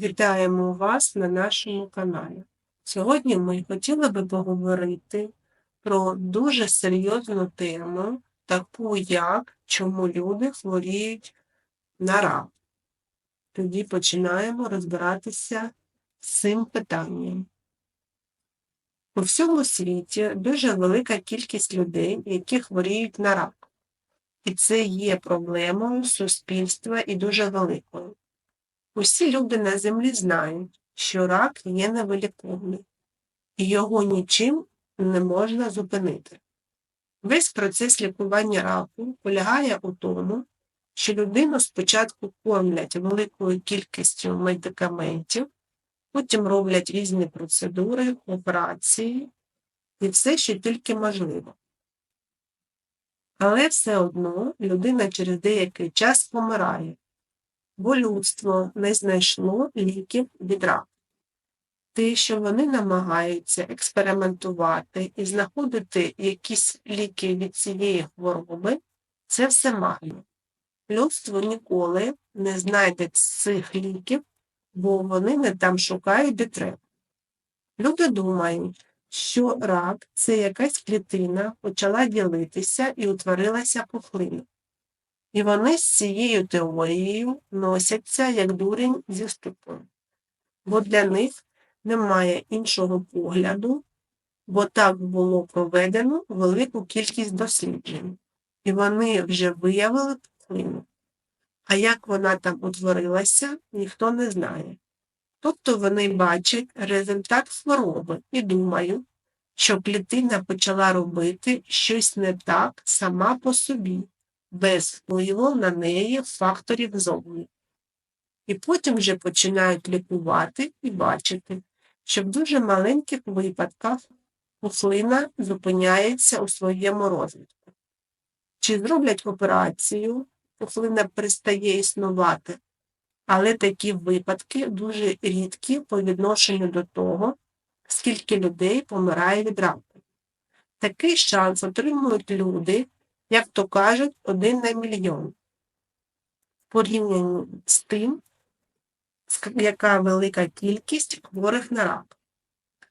Вітаємо вас на нашому каналі. Сьогодні ми хотіли би поговорити про дуже серйозну тему, таку як чому люди хворіють на рак. Тоді починаємо розбиратися з цим питанням. У всьому світі дуже велика кількість людей, які хворіють на рак. І це є проблемою суспільства і дуже великою. Усі люди на землі знають, що рак є невиліковний, і його нічим не можна зупинити. Весь процес лікування раку полягає у тому, що людину спочатку кормлять великою кількістю медикаментів, потім роблять різні процедури, операції і все, що тільки можливо. Але все одно людина через деякий час помирає, бо людство не знайшло ліків від раку. Те, що вони намагаються експериментувати і знаходити якісь ліки від цієї хвороби, це все марно. Людство ніколи не знайде цих ліків, бо вони не там шукають, де треба. Люди думають, що рак – це якась клітина почала ділитися і утворилася пухлина. І вони з цією теорією носяться, як дурень зі ступом. Бо для них немає іншого погляду, бо так було проведено велику кількість досліджень. І вони вже виявили пухлину. А як вона там утворилася, ніхто не знає. Тобто вони бачать результат хвороби і думають, що клітина почала робити щось не так сама по собі, без впливу на неї факторів зовні. І потім вже починають лікувати і бачити, що в дуже маленьких випадках пухлина зупиняється у своєму розвитку. Чи зроблять операцію, пухлина перестає існувати, але такі випадки дуже рідкі по відношенню до того, скільки людей помирає від раку. Такий шанс отримують люди, як то кажуть, 1 на мільйон. Порівняно з тим, яка велика кількість хворих на рак.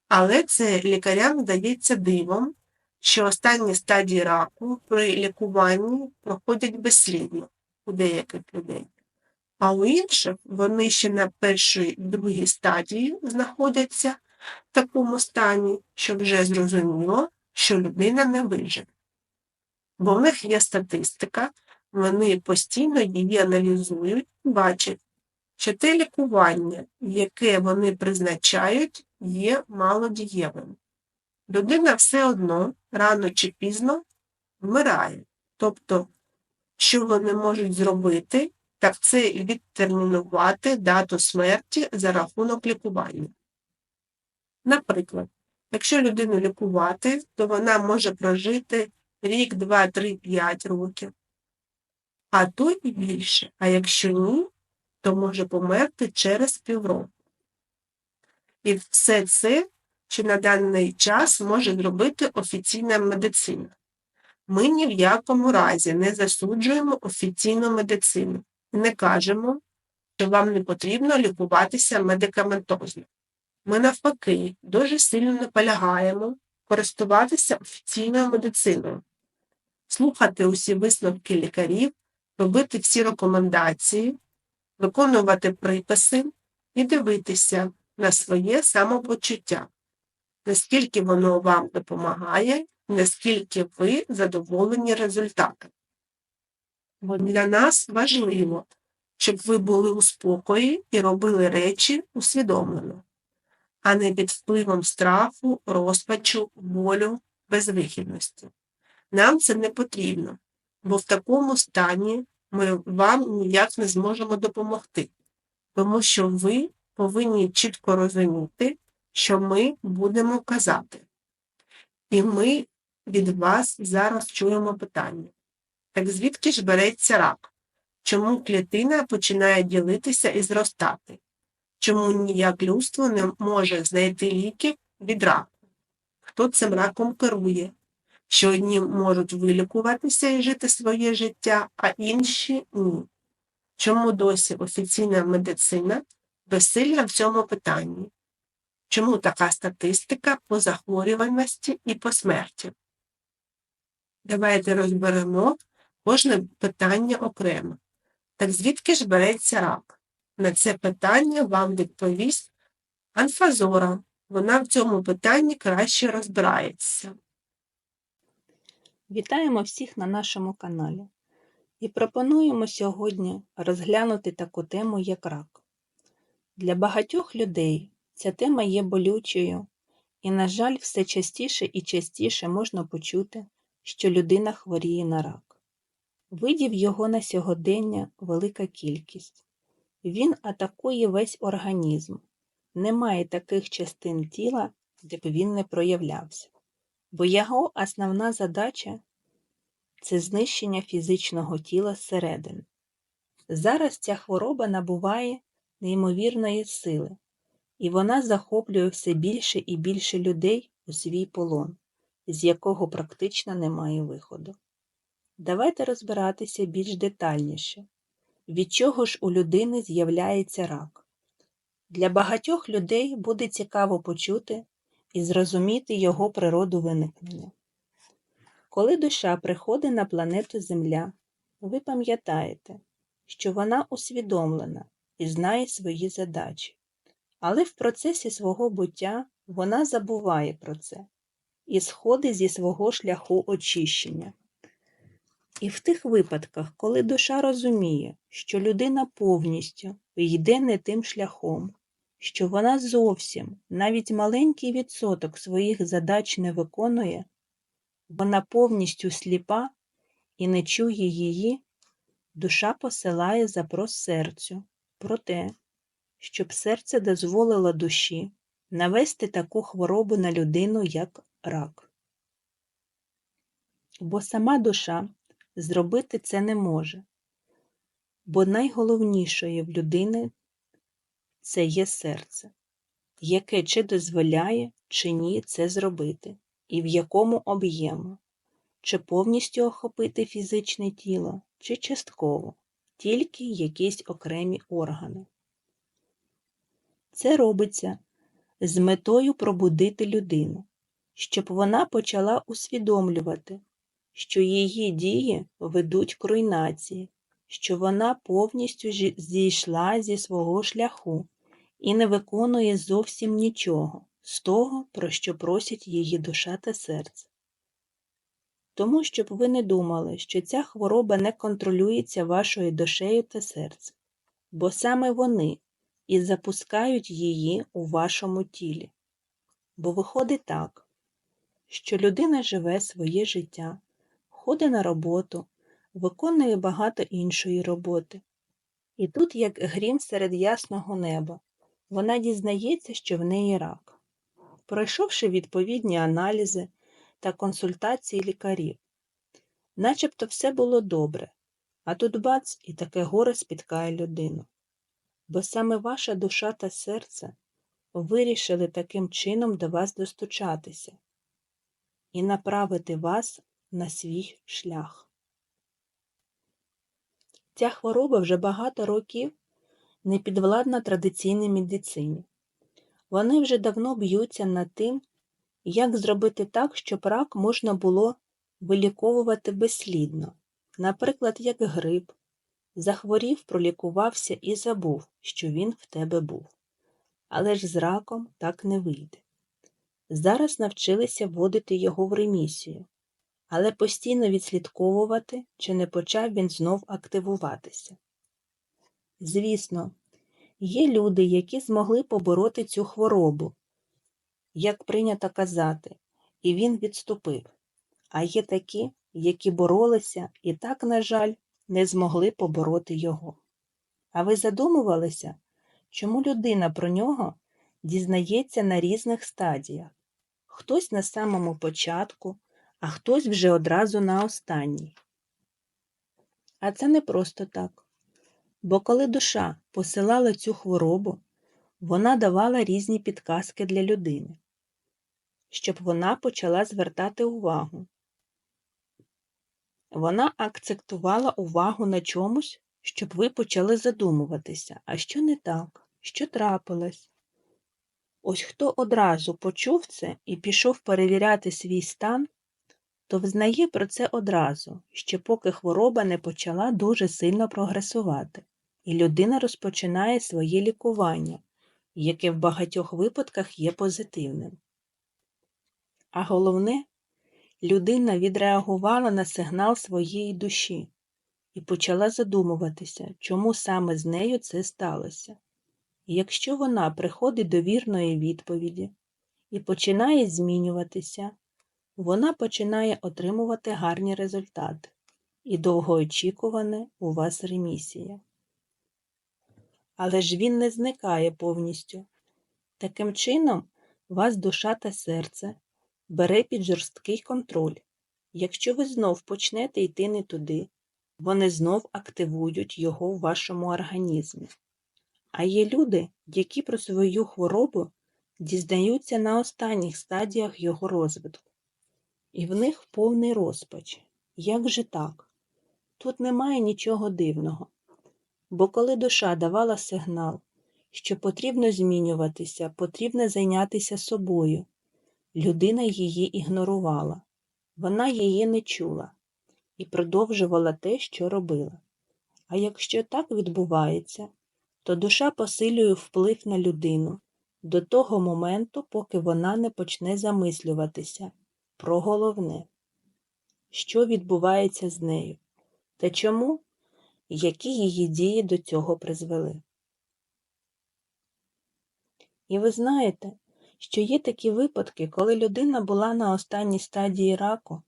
Але це лікарям здається дивом, що останні стадії раку при лікуванні проходять безслідно у деяких людей. А у інших вони ще на першій, другій стадії знаходяться в такому стані, що вже зрозуміло, що людина не виживе. Бо в них є статистика, вони постійно її аналізують і бачать, що те лікування, яке вони призначають, є малодієвим. Людина все одно, рано чи пізно, вмирає. Тобто, що вони можуть зробити, так це відтермінувати дату смерті за рахунок лікування. Наприклад, якщо людину лікувати, то вона може прожити рік, 2, 3, 5 років, а то і більше. А якщо ні, то може померти через півроку. І все це, що на даний час може зробити офіційна медицина. Ми ні в якому разі не засуджуємо офіційну медицину. Не кажемо, що вам не потрібно лікуватися медикаментозно. Ми навпаки дуже сильно наполягаємо користуватися офіційною медициною, слухати усі висновки лікарів, робити всі рекомендації, виконувати приписи і дивитися на своє самопочуття, наскільки воно вам допомагає, наскільки ви задоволені результатом. Бо для нас важливо, щоб ви були у спокої і робили речі усвідомлено, а не під впливом страху, розпачу, болю, безвихідності. Нам це не потрібно, бо в такому стані ми вам ніяк не зможемо допомогти, тому що ви повинні чітко розуміти, що ми будемо казати. І ми від вас зараз чуємо питання. Так звідки ж береться рак? Чому клітина починає ділитися і зростати? Чому ніяк людство не може знайти ліків від раку? Хто цим раком керує? Що одні можуть вилікуватися і жити своє життя, а інші – ні. Чому досі офіційна медицина безсилля в цьому питанні. Чому така статистика по захворюваності і по смерті? Давайте розберемо кожне питання окремо. Так звідки ж береться рак? На це питання вам відповість Анфазора. Вона в цьому питанні краще розбирається. Вітаємо всіх на нашому каналі і пропонуємо сьогодні розглянути таку тему, як рак. Для багатьох людей ця тема є болючою, і, на жаль, все частіше і частіше можна почути, що людина хворіє на рак. Видів його на сьогодення велика кількість. Він атакує весь організм. Немає таких частин тіла, де б він не проявлявся. Бо його основна задача – це знищення фізичного тіла зсередини. Зараз ця хвороба набуває неймовірної сили, і вона захоплює все більше і більше людей у свій полон, з якого практично немає виходу. Давайте розбиратися більш детальніше, від чого ж у людини з'являється рак. Для багатьох людей буде цікаво почути і зрозуміти його природу виникнення. Коли душа приходить на планету Земля, ви пам'ятаєте, що вона усвідомлена і знає свої задачі. Але в процесі свого буття вона забуває про це і сходить зі свого шляху очищення. І в тих випадках, коли душа розуміє, що людина повністю йде не тим шляхом, що вона зовсім, навіть маленький відсоток своїх задач не виконує, вона повністю сліпа і не чує її, душа посилає запрос серцю про те, щоб серце дозволило душі навести таку хворобу на людину, як рак. Бо сама душа зробити це не може, бо найголовнішою в людини це є серце, яке чи дозволяє, чи ні це зробити, і в якому об'єму, чи повністю охопити фізичне тіло, чи частково, тільки якісь окремі органи. Це робиться з метою пробудити людину, щоб вона почала усвідомлювати, що її дії ведуть к руйнації, що вона повністю зійшла зі свого шляху і не виконує зовсім нічого з того, про що просять її душа та серце. Тому, щоб ви не думали, що ця хвороба не контролюється вашою душею та серцем, бо саме вони і запускають її у вашому тілі. Бо виходить так, що людина живе своє життя, ходить на роботу, виконує багато іншої роботи. І тут, як грім серед ясного неба, вона дізнається, що в неї рак. Пройшовши відповідні аналізи та консультації лікарів, начебто все було добре, а тут бац, і таке горе спіткає людину. Бо саме ваша душа та серце вирішили таким чином до вас достучатися і направити вас на свій шлях. Ця хвороба вже багато років не підвладна традиційній медицині. Вони вже давно б'ються над тим, як зробити так, щоб рак можна було виліковувати безслідно, наприклад, як грип. Захворів, пролікувався і забув, що він в тебе був. Але ж з раком так не вийде. Зараз навчилися вводити його в ремісію, але постійно відслідковувати, чи не почав він знов активуватися. Звісно, є люди, які змогли побороти цю хворобу, як прийнято казати, і він відступив. А є такі, які боролися і так, на жаль, не змогли побороти його. А ви задумувалися, чому людина про нього дізнається на різних стадіях? Хтось на самому початку, а хтось вже одразу на останній. А це не просто так. Бо коли душа посилала цю хворобу, вона давала різні підказки для людини, щоб вона почала звертати увагу. Вона акцентувала увагу на чомусь, щоб ви почали задумуватися, а що не так, Що трапилось? Ось хто одразу почув це і пішов перевіряти свій стан, то взнає про це одразу, ще поки хвороба не почала дуже сильно прогресувати, і людина розпочинає своє лікування, яке в багатьох випадках є позитивним. А головне, людина відреагувала на сигнал своєї душі і почала задумуватися, чому саме з нею це сталося. І якщо вона приходить до вірної відповіді і починає змінюватися, вона починає отримувати гарні результати і довгоочікуване у вас ремісія. Але ж він не зникає повністю. Таким чином, вас душа та серце бере під жорсткий контроль. Якщо ви знов почнете йти не туди, вони знов активують його в вашому організмі. А є люди, які про свою хворобу дізнаються на останніх стадіях його розвитку. І в них повний розпач. Як же так? Тут немає нічого дивного. Бо коли душа давала сигнал, що потрібно змінюватися, потрібно зайнятися собою, людина її ігнорувала. Вона її не чула і продовжувала те, що робила. А якщо так відбувається, то душа посилює вплив на людину до того моменту, поки вона не почне замислюватися про головне, що відбувається з нею та чому, які її дії до цього призвели. І ви знаєте, що є такі випадки, коли людина була на останній стадії раку,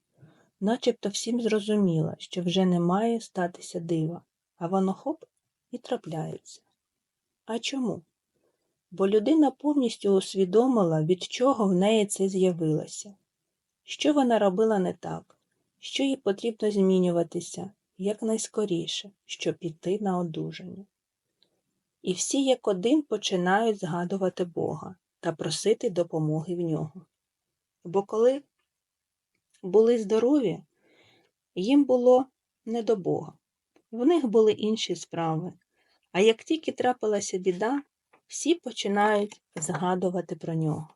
начебто всім зрозуміла, що вже не має статися дива, а воно хоп і трапляється. А чому? Бо людина повністю усвідомила, від чого в неї це з'явилося. Що вона робила не так, що їй потрібно змінюватися якнайскоріше, щоб піти на одужання. І всі як один починають згадувати Бога та просити допомоги в нього. Бо коли були здорові, їм було не до Бога. В них були інші справи. А як тільки трапилася біда, всі починають згадувати про нього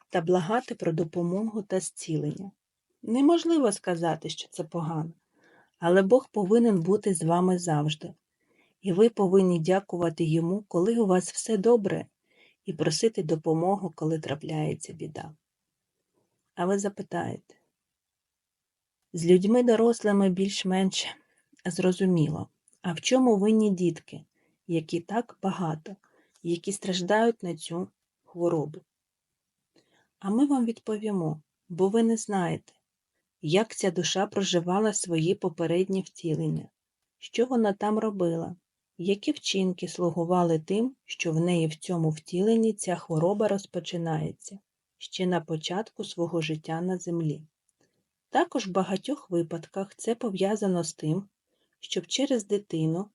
та благати про допомогу та зцілення. Неможливо сказати, що це погано, але Бог повинен бути з вами завжди. І ви повинні дякувати Йому, коли у вас все добре, і просити допомогу, коли трапляється біда. А ви запитаєте, з людьми дорослими більш-менш зрозуміло, а в чому винні дітки, які так багато, які страждають на цю хворобу? А ми вам відповімо, бо ви не знаєте, як ця душа проживала свої попередні втілення, що вона там робила, які вчинки слугували тим, що в неї в цьому втіленні ця хвороба розпочинається ще на початку свого життя на землі. Також в багатьох випадках це пов'язано з тим, щоб через дитину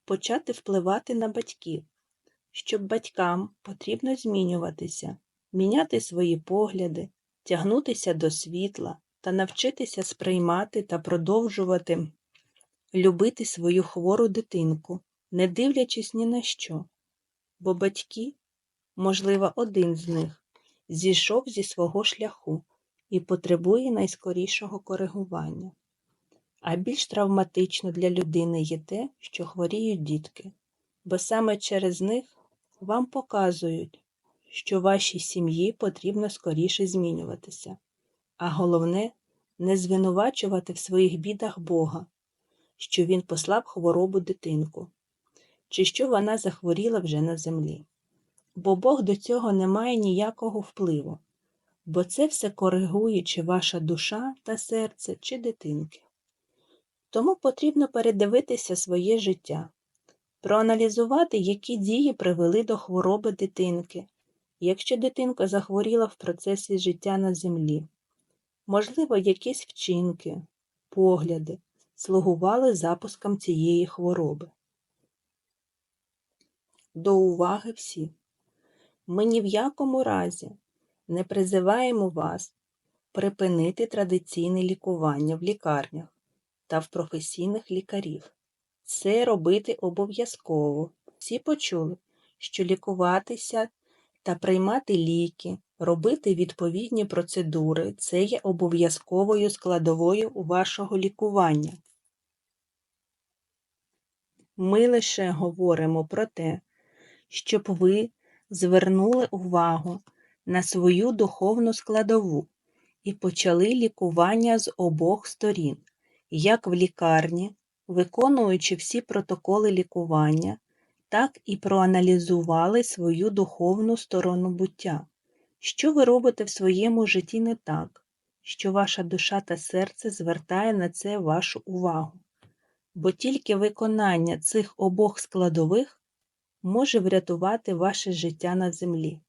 почати впливати на батьків, щоб батькам потрібно змінюватися, міняти свої погляди, тягнутися до світла та навчитися сприймати та продовжувати любити свою хвору дитинку, не дивлячись ні на що. Бо батьки, можливо, один з них, зійшов зі свого шляху і потребує найскорішого коригування. А більш травматично для людини є те, що хворіють дітки, бо саме через них вам показують, що вашій сім'ї потрібно скоріше змінюватися. А головне – не звинувачувати в своїх бідах Бога, що Він послав хворобу дитинку, чи що вона захворіла вже на землі. Бо Бог до цього не має ніякого впливу, бо це все коригує чи ваша душа та серце, чи дитинки. Тому потрібно передивитися своє життя, проаналізувати, які дії привели до хвороби дитинки, якщо дитинка захворіла в процесі життя на землі. Можливо, якісь вчинки, погляди слугували запуском цієї хвороби. До уваги всі! Ми ні в якому разі не призиваємо вас припинити традиційне лікування в лікарнях та в професійних лікарів. Це робити обов'язково. Всі почули, що лікуватися та приймати ліки, робити відповідні процедури – це є обов'язковою складовою вашого лікування. Ми лише говоримо про те, щоб ви звернули увагу на свою духовну складову і почали лікування з обох сторін, як в лікарні, виконуючи всі протоколи лікування, так і проаналізували свою духовну сторону буття. Що ви робите в своєму житті не так, що ваша душа та серце звертає на це вашу увагу. Бо тільки виконання цих обох складових може врятувати ваше життя на землі.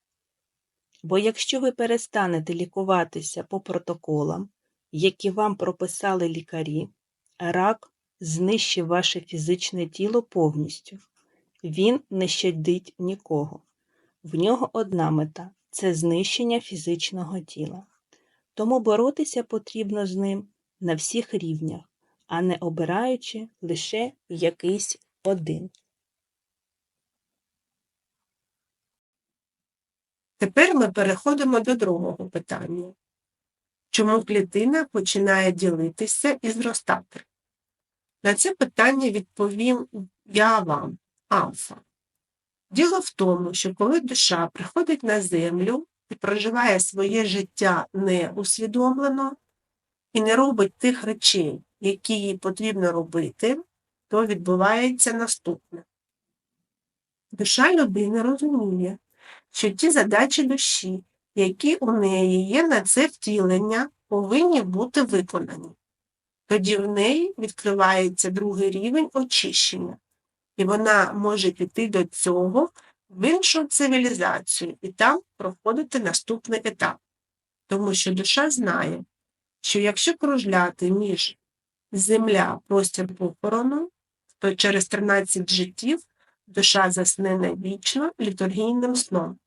Бо якщо ви перестанете лікуватися по протоколам, які вам прописали лікарі, рак знищить ваше фізичне тіло повністю. Він не щадить нікого. В нього одна мета – це знищення фізичного тіла. Тому боротися потрібно з ним на всіх рівнях, а не обираючи лише якийсь один. Тепер ми переходимо до другого питання. Чому клітина починає ділитися і зростати? На це питання відповім я вам, Алфа. Діло в тому, що коли душа приходить на землю і проживає своє життя неусвідомлено і не робить тих речей, які їй потрібно робити, то відбувається наступне. Душа людини розуміє, що ті задачі душі, які у неї є на це втілення, повинні бути виконані. Тоді в неї відкривається другий рівень очищення, і вона може піти до цього в іншу цивілізацію і там проходити наступний етап. Тому що душа знає, що якщо кружляти між земля, простір похорону, то через 13 життів душа засне навічно літургійним сном,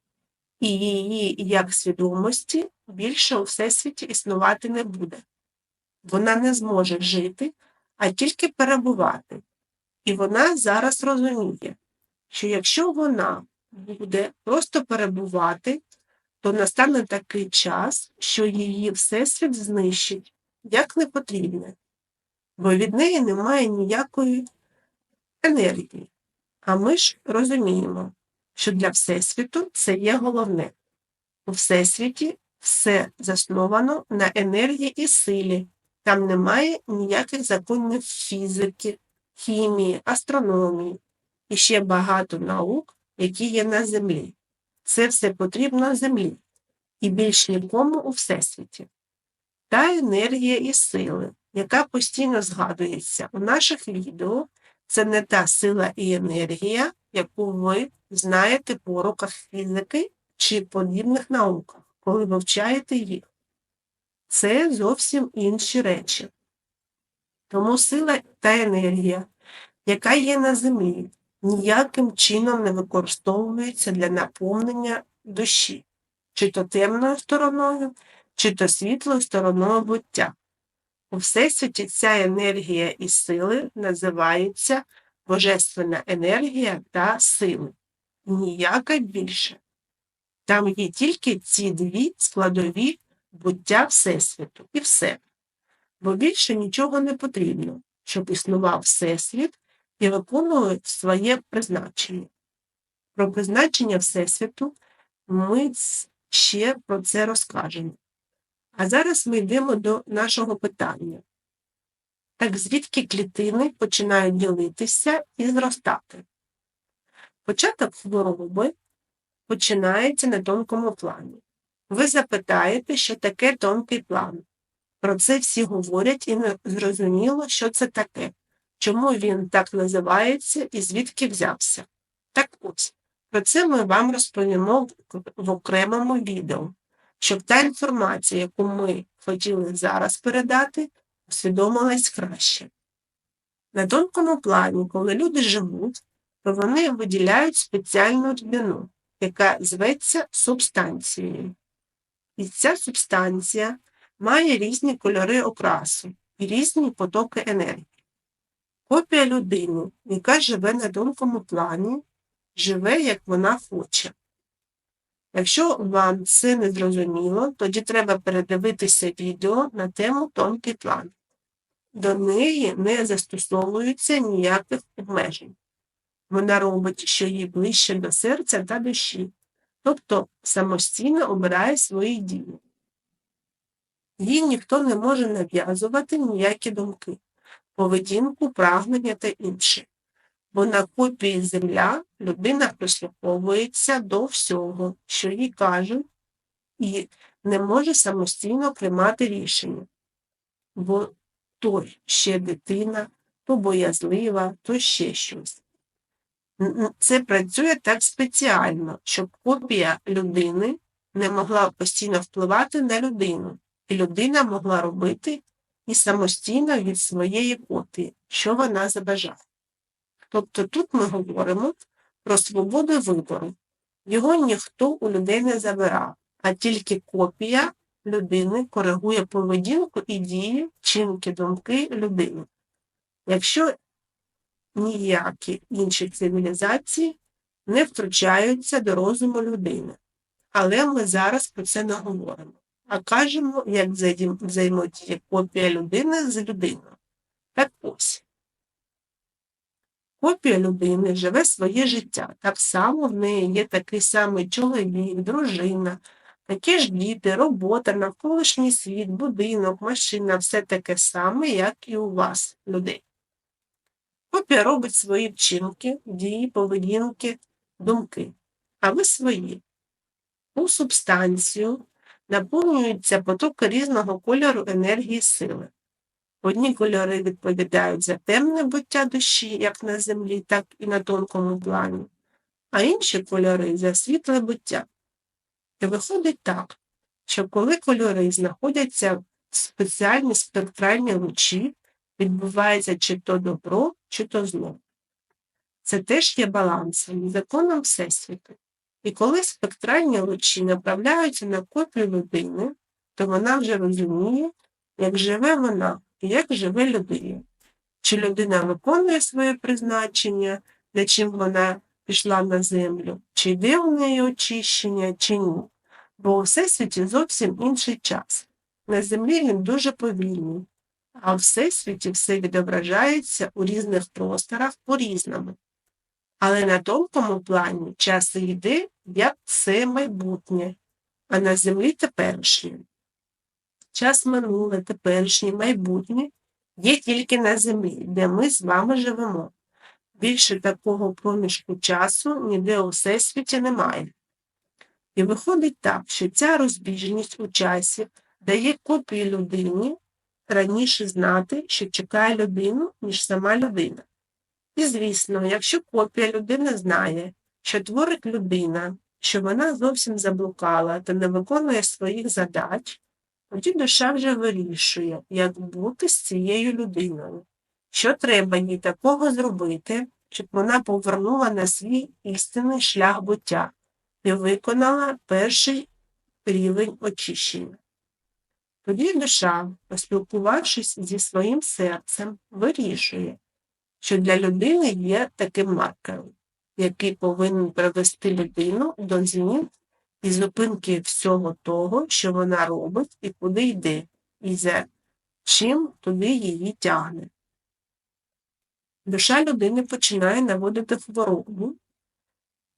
і її як свідомості більше у Всесвіті існувати не буде. Вона не зможе жити, а тільки перебувати. І вона зараз розуміє, що якщо вона буде просто перебувати, то настане такий час, що її Всесвіт знищить, як непотрібне, бо від неї немає ніякої енергії. А ми ж розуміємо, що для Всесвіту це є головне. У Всесвіті все засновано на енергії і силі. Там немає ніяких законів фізики, хімії, астрономії і ще багато наук, які є на Землі. Це все потрібно Землі і більш нікому у Всесвіті. Та енергія і сили, яка постійно згадується у наших відео, це не та сила і енергія, яку ви знаєте по уроках фізики чи подібних науках, коли вивчаєте їх. Це зовсім інші речі. Тому сила та енергія, яка є на землі, ніяким чином не використовується для наповнення душі, чи то темною стороною, чи то світлою стороною буття. У Всесвіті ця енергія і сили називаються божественна енергія та сили. Ніяка більше. Там є тільки ці дві складові буття Всесвіту і все. Бо більше нічого не потрібно, щоб існував Всесвіт і виконував своє призначення. Про призначення Всесвіту ми ще про це розкажемо. А зараз ми йдемо до нашого питання. Так звідки клітини починають ділитися і зростати? Початок хвороби починається на тонкому плані. Ви запитаєте, що таке тонкий план. Про це всі говорять і не зрозуміло, що це таке, чому він так називається і звідки взявся. Так ось, про це ми вам розповімо в окремому відео, щоб та інформація, яку ми хотіли зараз передати, усвідомилась краще. На тонкому плані, коли люди живуть, то вони виділяють спеціальну рідину, яка зветься субстанцією. І ця субстанція має різні кольори окрасу і різні потоки енергії. Копія людини, яка живе на тонкому плані, живе, як вона хоче. Якщо вам це не зрозуміло, тоді треба передивитися відео на тему тонкий план. До неї не застосовуються ніяких обмежень. Вона робить, що їй ближче до серця та душі, тобто самостійно обирає свої дії. Їй ніхто не може нав'язувати ніякі думки, поведінку, прагнення та інше. Бо на копії земля людина прислуховується до всього, що їй кажуть, і не може самостійно приймати рішення. Бо то ще дитина, то боязлива, то ще щось. Це працює так спеціально, щоб копія людини не могла постійно впливати на людину, і людина могла робити і самостійно від своєї копії, що вона забажає. Тобто тут ми говоримо про свободу вибору. Його ніхто у людей не забирав, а тільки копія людини коригує поведінку і дії, вчинки, думки людини. Якщо ніякі інші цивілізації не втручаються до розуму людини. Але ми зараз про це не говоримо, а кажемо, як взаємодіє копія людини з людиною. Так ось. Копія людини живе своє життя. Так само в неї є такий самий чоловік, дружина, такі ж діти, робота, навколишній світ, будинок, машина, все таке саме, як і у вас, людей. Копія робить свої вчинки, дії, поведінки, думки, а ви свої. У субстанцію наповнюються потоки різного кольору енергії сили. Одні кольори відповідають за темне буття душі, як на землі, так і на тонкому плані, а інші кольори за світле буття. І виходить так, що коли кольори знаходяться в спеціальні спектральні лучі, відбувається чи то добро, чи то зло. Це теж є балансом, законом Всесвіту. І коли спектральні лучі направляються на копію людини, то вона вже розуміє, як живе вона і як живе людина. Чи людина виконує своє призначення, для чим вона пішла на землю, чи йде у неї очищення, чи ні. Бо у Всесвіті зовсім інший час. На землі він дуже повільний, а в Всесвіті все відображається у різних просторах по-різному. Але на тонкому плані час йде, як це майбутнє, а на землі теперішнє. Час минуле, теперішнє, майбутнє є тільки на землі, де ми з вами живемо. Більше такого проміжку часу ніде у Всесвіті немає. І виходить так, що ця розбіжність у часі дає копії людині раніше знати, що чекає людину, ніж сама людина. І, звісно, якщо копія людини знає, що творить людина, що вона зовсім заблукала та не виконує своїх задач, тоді душа вже вирішує, як бути з цією людиною, що треба їй такого зробити, щоб вона повернула на свій істинний шлях буття і виконала перший рівень очищення. Тоді душа, поспілкувавшись зі своїм серцем, вирішує, що для людини є таким маркером, який повинен привести людину до змін і зупинки всього того, що вона робить і куди йде, і за чим туди її тягне. Душа людини починає наводити хворобу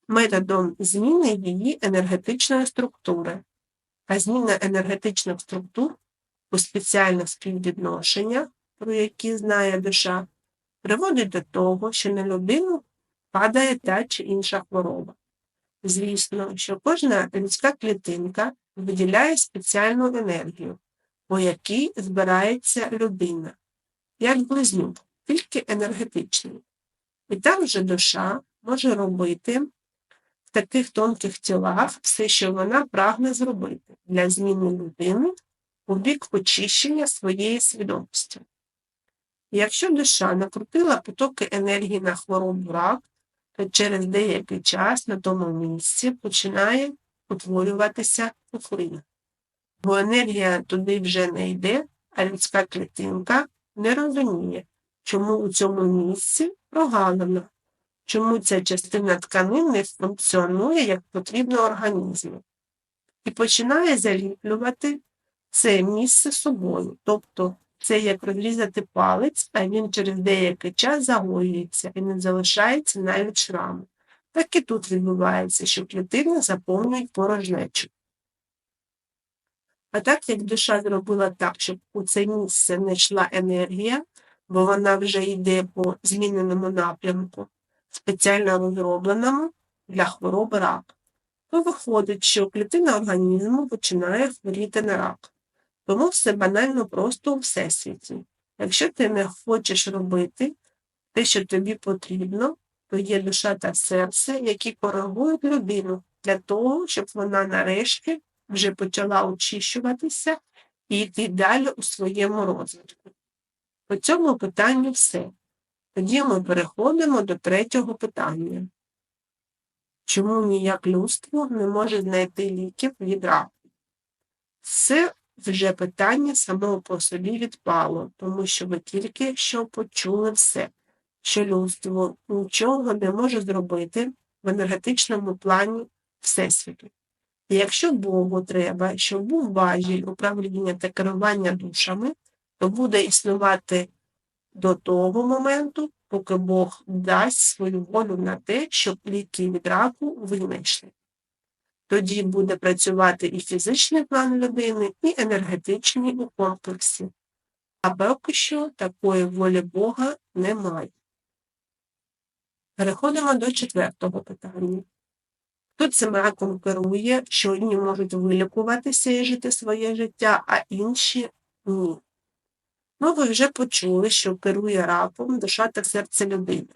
методом зміни її енергетичної структури, а зміна енергетичних структур у спеціальних співвідношеннях, про які знає душа, приводить до того, що на людину падає та чи інша хвороба. Звісно, що кожна людська клітинка виділяє спеціальну енергію, по якій збирається людина, як близнюк, тільки енергетичний. І там вже душа може робити в таких тонких тілах все, що вона прагне зробити для зміни людини у бік очищення своєї свідомості. І якщо душа накрутила потоки енергії на хворобу рак, то через деякий час на тому місці починає утворюватися пухлина. Бо енергія туди вже не йде, а людська клітинка не розуміє, чому у цьому місці прогалина, чому ця частина тканин не функціонує як потрібно організму, і починає заліплювати це місце собою. Тобто це як розрізати палець, а він через деякий час загоюється і не залишається навіть шраму. Так і тут відбувається, що клітини заповнюють порожнечу. А так як душа зробила так, щоб у це місце не йшла енергія, бо вона вже йде по зміненому напрямку, спеціально розробленому для хвороби раку, то виходить, що клітина організму починає хворіти на рак. Тому все банально просто у всесвіті. Якщо ти не хочеш робити те, що тобі потрібно, то є душа та серце, які коригують людину для того, щоб вона нарешті вже почала очищуватися і йти далі у своєму розвитку. По цьому питанню все. Тоді ми переходимо до третього питання. Чому ніяк людство не може знайти ліків від раку? Це вже питання само по собі відпало, тому що ви тільки що почули все, що людство нічого не може зробити в енергетичному плані Всесвіту. І якщо Богу треба, щоб був важіль управління та керування душами, то буде існувати до того моменту, поки Бог дасть свою волю на те, щоб ліки від раку винайшли. Тоді буде працювати і фізичний план людини, і енергетичний у комплексі. А поки що такої волі Бога немає. Переходимо до четвертого питання. Хто цим раком керує, що одні можуть вилікуватися і жити своє життя, а інші – ні. Ну, ви вже почули, що керує раком душа та серце людини.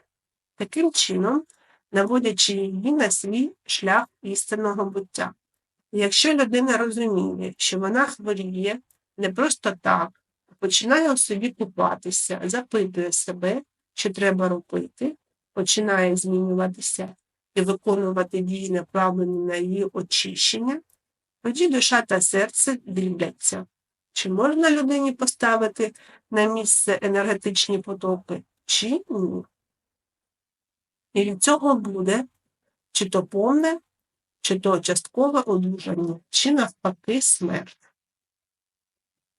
Таким чином, наводячи її на свій шлях істинного буття. І якщо людина розуміє, що вона хворіє не просто так, а починає у собі купатися, запитує себе, що треба робити, починає змінюватися і виконувати дії, направлені на її очищення, тоді душа та серце дивляться, чи можна людині поставити на місце енергетичні потоки, чи ні. І від цього буде чи то повне, чи то часткове одужання, чи навпаки смерть.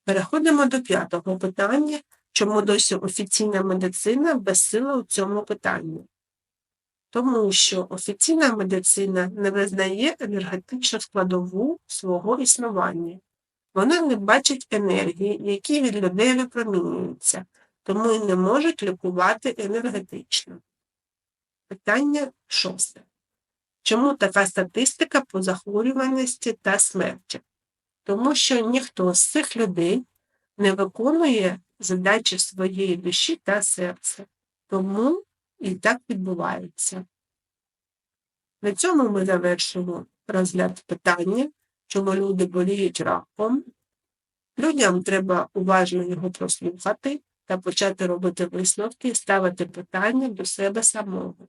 Переходимо до п'ятого питання, чому досі офіційна медицина безсила у цьому питанні. Тому що офіційна медицина не визнає енергетичну складову свого існування. Вони не бачать енергії, які від людей випромінюються, тому і не можуть лікувати енергетично. Питання шосте. Чому така статистика по захворюваності та смерті? Тому що ніхто з цих людей не виконує задачі своєї душі та серця. Тому і так відбувається. На цьому ми завершимо розгляд питання, чому люди боліють раком. Людям треба уважно його прослухати та почати робити висновки і ставити питання до себе самого.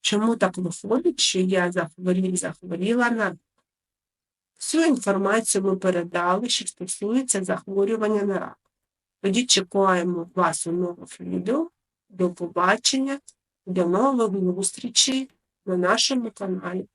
Чому так виходить, що я захворіла на рак? Всю інформацію ми передали, що стосується захворювання на рак. Тоді чекаємо вас у нових відео. До побачення, до нових зустрічей на нашому каналі.